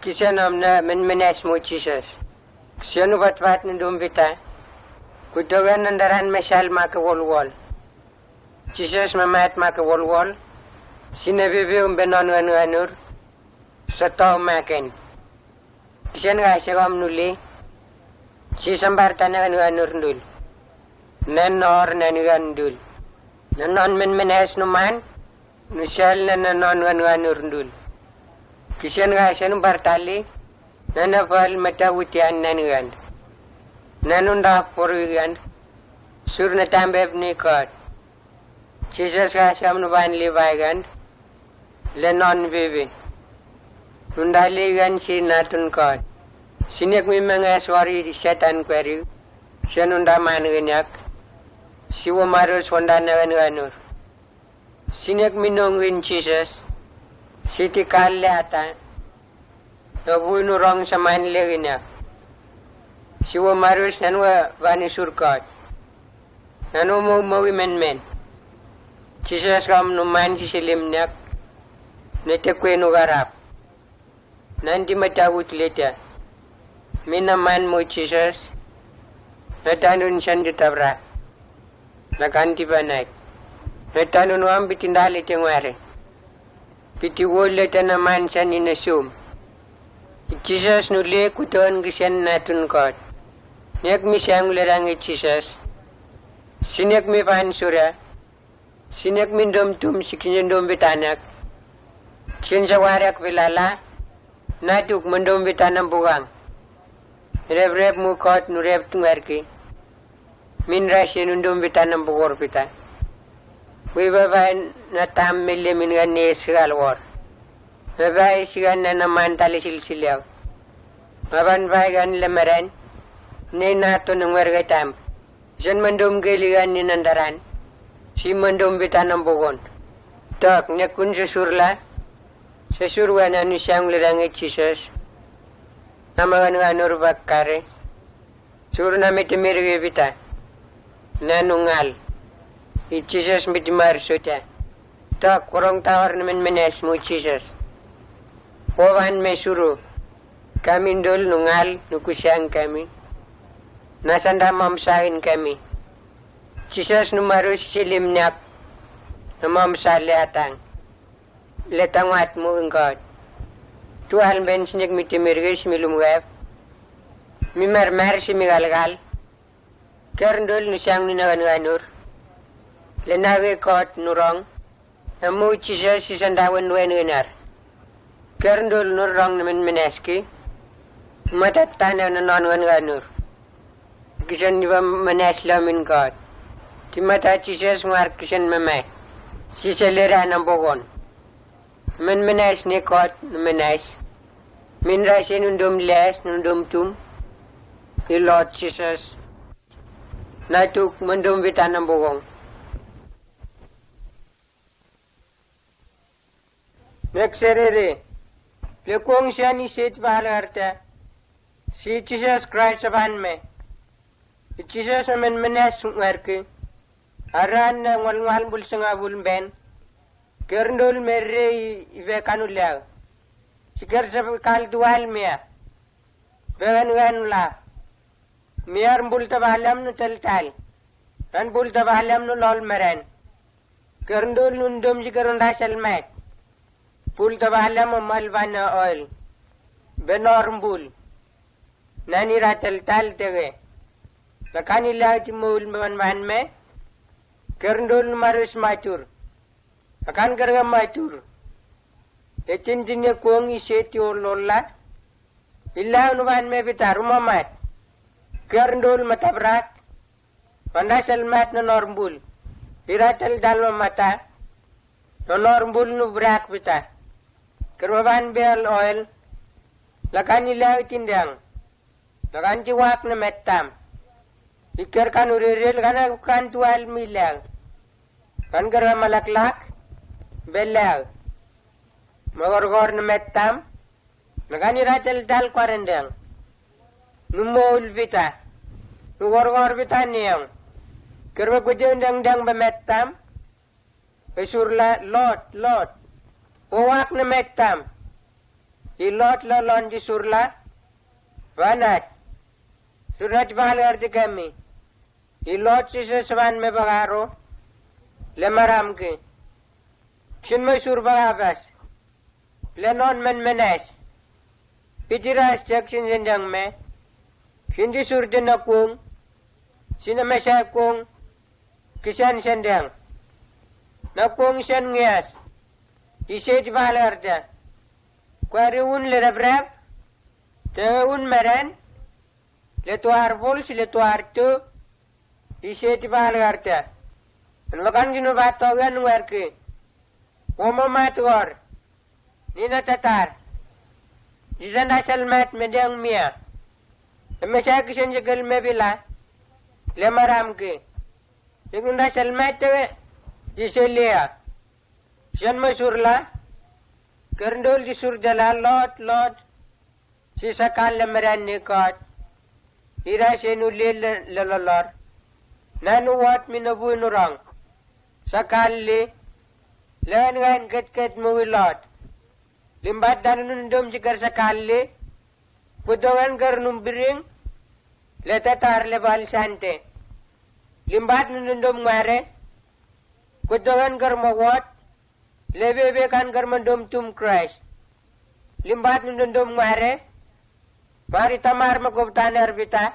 Kisanam na menes mo Jesus. Kisanu bat nandum bita. Kutogan nandaran mesal maka wol. Jesus mamat maka wol. Sinabibi benon anur. Sato maken. Kisan nga sigam nuli. Sisambar tanang anur nul. Nanor nanigandul. Nanon menes numan. Nusyal na nanon nurndul. Kisyan nga siya nung bartali, nanapal matawutian nanigand. Nanunda purigan, sur na tambeb ni kot. Jesus nga siya manuban libaygand, lenon bibi. Nundaligan si natun kot. Sinek mi mga swari setan kweri, siya nunda maniganyak, siwa marus wanda naganur. Sinek minungwin Jesus, siti kalle ata, nabuy nurong sa manle ginak. Siwa marus nanwa vani surkot, nanu mo men. Jesus kam numan si silimnak, netekwe nugarap. Nanti matawut leta, minaman mo Jesus, natanun siyan ditabra, nakanti banay. Natanun wang bitindali tengwari. Piti wole tanaman san inasum. Jesus nule kuton kisyan natun kot. Nek mi siyang ularang Jesus. Sinek mi pansura. Sinek mi domtum sikinyan dom bitanak. Kiyan sa warak vilala. Natuk mandom bitanang bugang. Rep mu kot nurep tungwarki. Minra siya nundom bitanang bugor pita. Wibabain na tamili mingan ni sigalwar. Mabay sigan na naman tali silsilaw. Mabanbagan lamaran. Ni nato ng wargatam. San mandum giligan ni nandaran. Si mandum bitan ng bugon. Tak nekun sesurla. Sesurwa na ni siyang lirangit Jesus. Namagan nga nurbak kare. Sur na mitimirgi bita. Nanungal. Jesus midmar suta. Tak kurang tawar naman menes mo Jesus. Wawan may suru. Kami dul nungal nukusyang kami. Nasanda mamsahin kami. Jesus numaru silimnyak. Namamsa leatang. Letang wat mo engkot. Tuhan ben sinig mitimirgis milumweb. Mimarmar si migalgal. Kerndul nusyang ninaganganur. Lenawe kot nurong, namu Jesus si sandawan wenunar. Kerndul nurong naman meneski, matatana na nonwan ganur. Kisan niba menes lamin kot. Timata Jesus ngar kisan mamay. Si selera ng bugon. Men menes ni kot menes. Minra si nundum les, nundum tum. Lord Jesus. natuk mendum vitanam bogong. Nexerere, le kong siya ni sit bahalarta, si Jesus Christ saban me, Jesus men menes sungwerke, aran na ngwal bul senga bul ben, kerndol merre ive kanulia, siker sa kal dual mea, began la, miar bul tabalam no tel, ran bul tabalam no lol meren, kerndol nundum sikerun dasal mek, Pul tabalam malvana oil. Benorm bul. Nani ratel tal tege. Lakani lagi mul man me. Kerndul marus matur. Akan kerga matur. Etin jinnya kuang iseti lola. Illa unuban me bitar rumamat. Kerndul matabrak. Pandasal mat no normbul. Iratel dalma mata. No normbul nu brak bitar. Kerwaban bel oil, lakan ilang tindang, lakan jiwak na metam, ikir kan uriril kan tual milang, kan kerwa malaklak, belang, magorgor na metam, lakan iratel dal kwarendang, numol vita, nugorgor vita niyang, kerwa kujendang dang bemetam, pesurla lot, Uwak na metam. Ilot lalon di surla. Wanat. Surat bahalar di kami. Ilot si sesawan me bagaro. Lemaram ke. Sin me sur bagabas. Lenon men menes. Pitiras jak sin sendang me. Sin di sur din akung. Sinamasa akung. Kisan sendang. Nakung sen ngias. Iset bahalarta. Kuari un le rabrab. Te un meren. Le tuar bol si le tuar tu. Iset bahalarta. Makan gino batogan warke. Oma matgor. Nina tatar. Jizan asal mat medang mia. Mesya kisan jagal mebila. Le maram ke. Jikun asal mat te. Jiselia. Siyan masurla, kerndol di surjala lot, si sakal lemeran nikot, ira senulil lalolor, nanuwat minabu nurang, sakal li, lengan ket muwilot, limbat danunundum jikar sakal li, pudongan garnum biring, letatar lebal sante, limbat nunundum ngare, pudongan garmawat, Lebebe kan kermendum tum Christ. Limbat nundum mare. Mari tamar magubtaner bita.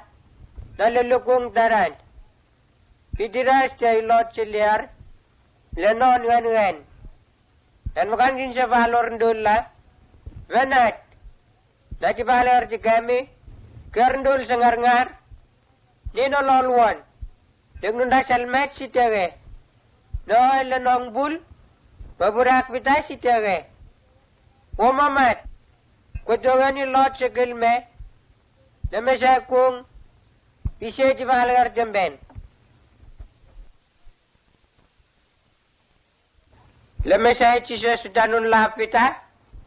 Nalulukong daran. Pidiras jay lot siliar. Lenon ngan. Dan makan din sa valor ndola. Venat. Naki valor di kami. Kerndul sangar-ngar. Nino lolwan. Dengan dasal mat si tere. No lenong bul. Baburak bita si tere. Umamat. Kutungan ni lot segel me. Namasa kung isya di balagar jamben. Lamasa itisa sudanun lapita.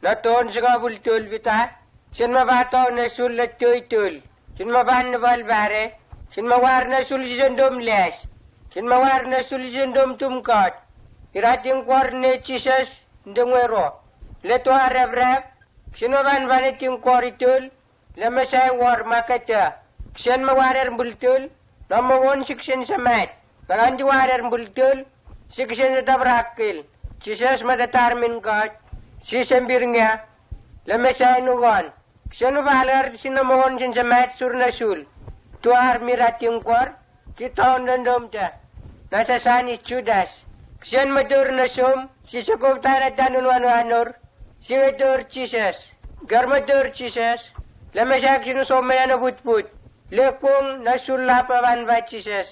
Naton sa bultul bita. Sin mabato na sulat tuytul. Sin maban na balbare. Sin mawar na sulisandom les. Sin mawar na sulisandom tumkot. Irating korne Jesus ndengwero. Leto arab-rab. Sinoban baniting koritul. Lamasay war makata. Ksen mawarar bultul. Namangon siksen samat. Parandi warar bultul. Siksen tabrakil. Jesus madatarmin God. Sisambir nga. Lamasay nugon. Ksen balar sinamangon sin samat surnasul. Tuar mirating kor. Kita ondandom ta. Nasa sani Judas. Ksen madur na sum. Sisakov tarat danun wano-anor. Sigadur Jesus. Garmadur Jesus. Lamasak sinusomaya na butput. Lekung nasulla paban ba Jesus.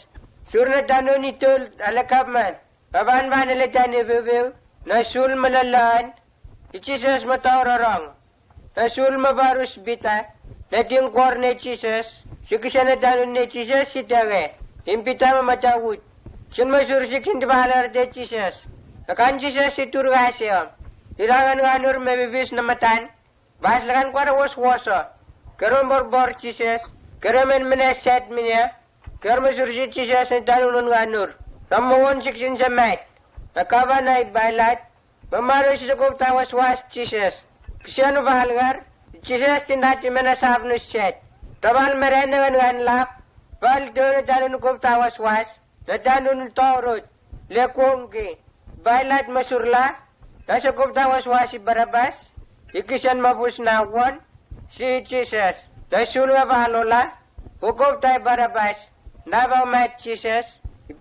Surna danun itul alakap man. Paban ba naladan ibebew. Nasul malalaan. Jesus matawararang. Nasul mabarus bita. Nating kor ni Jesus. Sikisya na danun ni Jesus sitare. impita matawut. Sin masursikin di bahalar de Jesus. Akan Jesus itur gasya. Irangan nganur mebibis na matan. Baslakan kwara was-wasa. Karon borbor Jesus. Karamen meneset minya. Kar masursit Jesus ni tanunun nganur. Ramawon siksin sa mat. Nakaba na ibalat. Mamaro si Jacob tawas-was Jesus. Kisano bahalgar? Jesus tindati menasab no set. Tabal merenda ngan lap. Bal doon tanun ko tawas-was. Natanun torot. Lekongki. Balat masurla. Nasa ko tawas-was si Barabas. Ikisan mabus nawon. Si Jesus. Nasulwa bahalola. Hukom tay Barabas. Nabaw mat Jesus.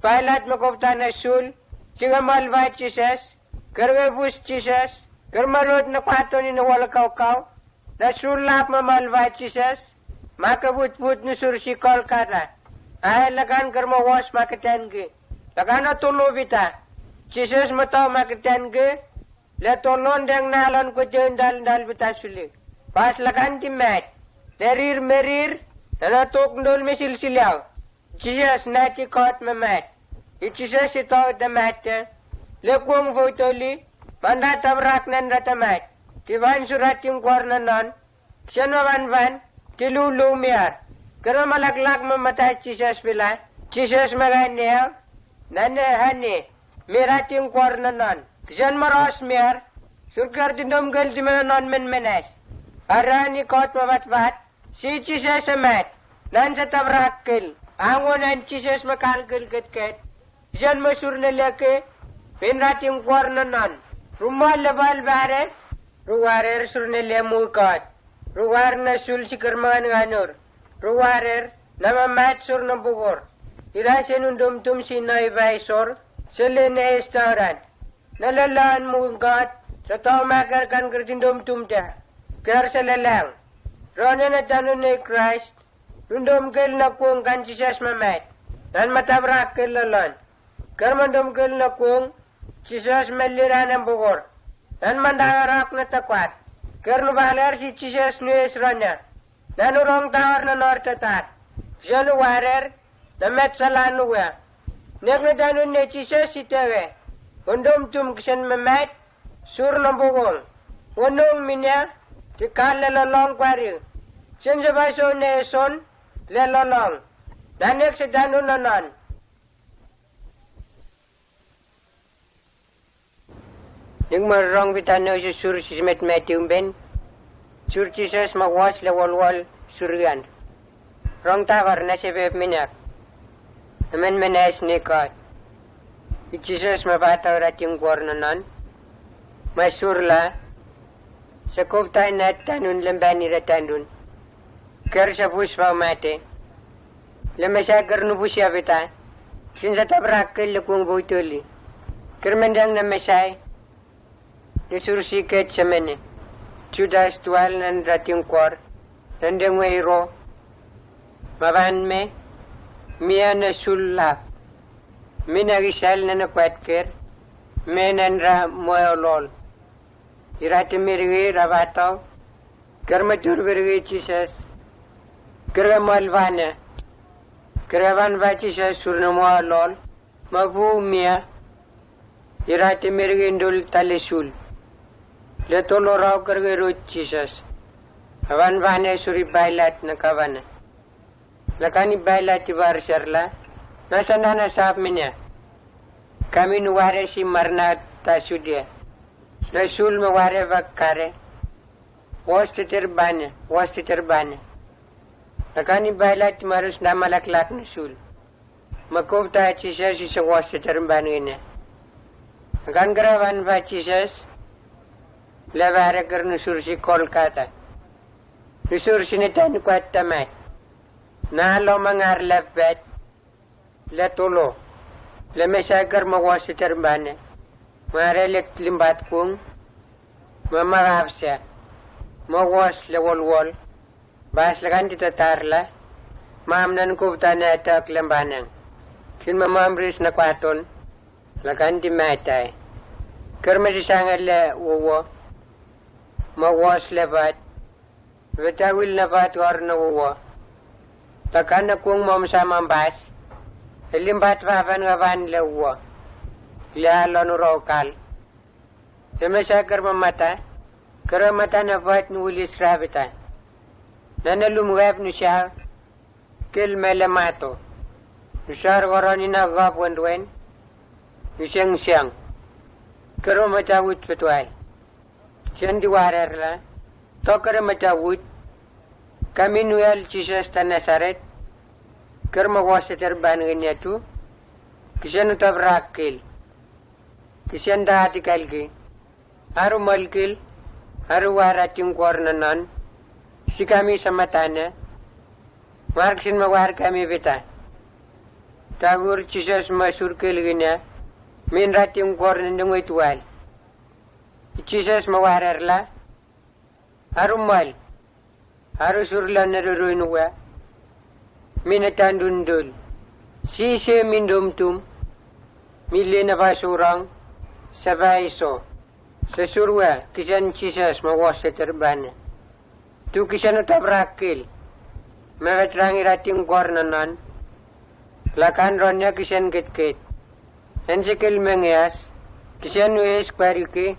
Balat makopta nasul. Singamal ba Jesus. Karwe bus Jesus. Karmarot na kwato ni nawala kaw-kaw. Nasulap mamalba Jesus. Makabut-but ni sursi Kolkata. Ay lagan karmawas makitengi. Lagan na tulo bita. Jesus mataw makitengi. Letolon deng nalon ko dyan dal bita suli. Pas lagan timet. Nerir merir. Nanatok ndol mesilsilyaw. Jesus nati kot memet. Jesus ito the matter. Lekwong votoli. Pandatabrak nan ratamat. Tiban surat yung kwarnanon. Siyanwawan van. Tilulumiar. Karo malaglag mamatay Jesus bila. Jesus maganiyaw. Nanahani. Mirat yung kwarnanon. Siyan maros miar. Surkar dindomgal di mananon menmenes. Arani kot mabatbat. Si Jesus amat. Nan sa tabrakil. Angon ang Jesus makalkil ket. Siyan masur na laki. Pinrat yung kwarnanon. Rumah lebal bare. Ruwarer surnele mukat. Ruwar na sul si kermangan nganur. Ruwarer nama mat sur na bugor. Irasin undum si naibaisor. Selene restaurant. Nalalaan mukat. Sa tao makarkan kertindum tumta. Kar sa lalang. Rona na tanong ni Christ. Undum kel na kung kan Jesus mamat. Dan matabrak kel lalon. Karmandum kel na kung Jesus meliran ang bugor. Dan mandangarak na takwat. Kerno bahalar si Jesus nues ranya. Nanurong tawar na nortatat. Siya warer na metsalan nuwa. Nagnadanun ni Jesus si tewe. Undom tum kisan mamat. Sur na bugol. Unong minya. Tikal lalong kwari. Siyan sa baso na son. Lalong. Danik sa danun nanon. Yung marong bitano si sur si met ben. Sur Jesus magwas lawal suryan. Rong takar na si beb minak. Naman menes ni God. Si Jesus mabataw rat yung kwarnanon. Masurla. Sa kubtay na tanun lambani ratanun. Ker sa puspa mate. Lamasagar nubusya bita. Sinsa tabrakil lukung butuli. Kermandang na mesay. Nisursiket sa mene. Judas tuwal nan rating kwar. Nandang wayro. Maban me. Mia na sulap. Minagisal na nakwatker. Menan ra moyolol. Irati mirigi rabataw. Karmatur virgi Jesus. Karamalvana. Karavan va Jesus surna moyolol. Mabu mia. Irati mirigi indul talisul. Letolo raw karge root Jesus. Awan vane suri bailat na kawana. Lakani bailat ibar sharla. Nasa nana saab minya. Kami nuware si marna tasudya. Nasul maware vakkare. Wastiter bane. Lakani bailat marus na malaklak nasul. Makubta Jesus isa wastiter bane ina. Lakan garawan va Jesus. Labara kar nusursi Kolkata. Nusursi ni tan kwat tamay. Nalo mangar labet. Latulo. Lamesakar mawasi terbane. Marelek limbat kung. Mamarapsya. Mawas lewol-wol. Bas lakan titatarla. Maamnan kubta na atak lambanang. Kin mamamris na kwaton. Lakan timatay. Kermasisangat le uwo. Mawas lebat. Betawil na bat war na uwa. Takan na kung mamsamang bas. Limbat baban waban lewa. Lialon rokal. Semasa kermata. Kermata na buat nulis rabita. Nanalum web nusya. Kil melemato. Nusyar goroni na gab wendwen. Nusyang syang. Kermata wut betuai. Siyan diwarer la. To kermata wut. Kami nuel Jesus ta Nazaret. Kerma wasa terban ganya tu. Kisian utab rakil. Kisian dahati kalgi. Haru malkil. Haru warating kornanan. Si kami sama tanya. Marksin mawar kami beta. Tagur Jesus masur kilgina. Min rating kornan ng itual. Jesus mawarar la. Haru mal. Haru surla naruruinuwa. Minatandundul. Sise mindumtum. Milena basurang. Sabaiso. Sesurwa. Kisan Jesus mawasa terbana. Tu kisan utabrakil. Mevetrangi rating kornanan. Lakan ronya kisan kit-kit. Ensikil mengias. Kisan ues kwariki.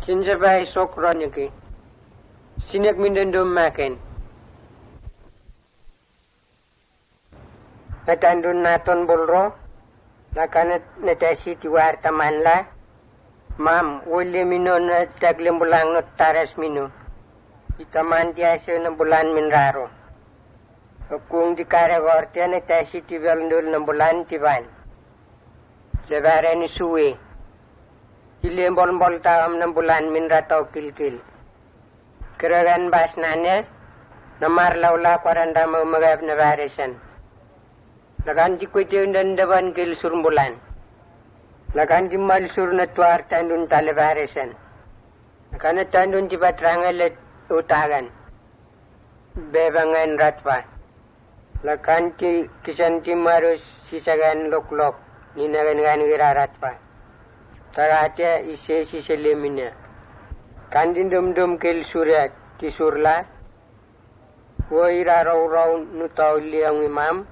Sinsabaiso kronyaki. Sinek mindundum makin. Natandun naton bulro. Lakan natasi tiwar tamanla. Mam, uli mino na taglim bulang no taras mino. Itaman tiasa na bulan minraro. Kung di karagorte natasi tiwal ndul na bulan tiban. Lebara ni suwe. Ilembol-bol taam na bulan minrataw kilkil. Keragan bas nanya. Namar laula kwaranda magab na varisan. Lakan di kwiti undan daban kil surumbulan. Lakan di mal sur na tuar tandun talabarisan. Lakan na tandun di patrangal at utagan. Bebangan ratwa. Lakan ti kisan ti marus sisagan loklok. Ninagan iraratwa. Tagatia ise sisalimina. Kandin dum kil surat ti surla. Wo iraraw nutaw liyang imam.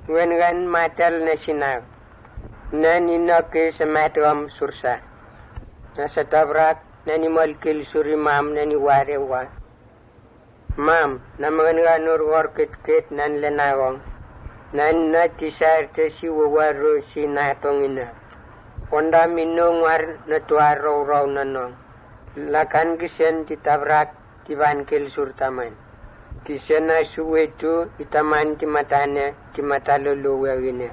Wengan matal na sinag. Nanina ke sematram sursa. Nasa tabrak nani malkil suri mam nani warewa. Mam namangan nur workit nan lenagong. Nan na tisar te si wawaro si natong ina. Ponda minong war na tuaraw raw nanong. Lakan kisen ti tabrak ti bankil surtaman. Kisen na suwetu itaman ti matane ti mataluluwawine.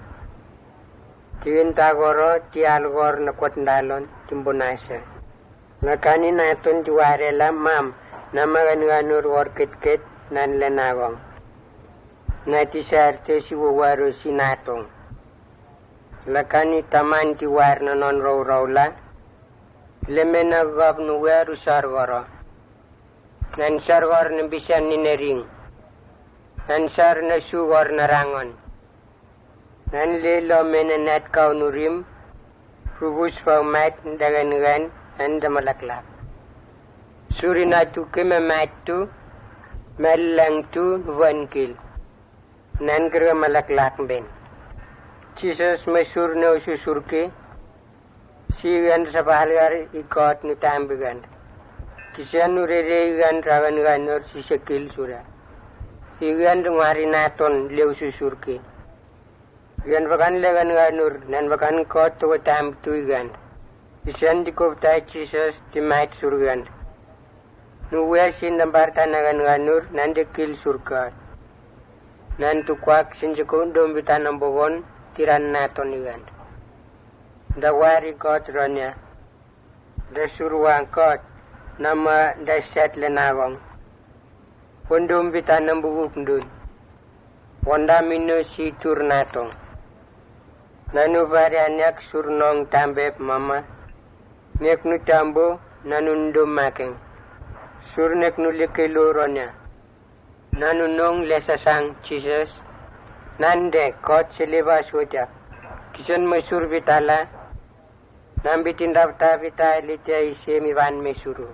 Tiwin tagoro ti algor na kwatndalon timbunasa. Nakani naton ti warela mam na maganganur workit nan lenagong. Na ti sarte si wawaro si natong. Lakani taman ti war na non raw la. Lemena gabnu weru sargoro. Nan sargor na bisan ni nering. Nan sar na sugor na rangon. Nan lelo menenat kau nurim. Rubus paumat dagan anda malaklak. Suri natu kememat tu. Melang tu wankil. Nan kira malaklak ben. Jesus masur na ususurke. Sigan sa pahalgar ikot ni tambigan. Kisian urere igan ragan ganor si sekil sura. Igan dumari naton leu susurke. Igan bakan legan ganur nan bakan kot to tam tu igan. Kisian di koptai Jesus di mait surgan. Nuwe sin nambar tanagan ganur nan de kil surka. Nan tukwak sin jekun dombitan nambogon tiran naton igan. Dawari kot ronya. Dasuruang kot. Nama dasyat lenagong. Pondom bitan nambuguk dun. Ponda mino si turnatong. Nanu varianyak surnong tambep mama. Nek nu tambo nanundum making. Surnek nu likiluronya. Nanunong lesasang Jesus. Nande kot silibas wajak. Kisan masur bitala. Nambitin dafta vita litya ise miwan mesuru.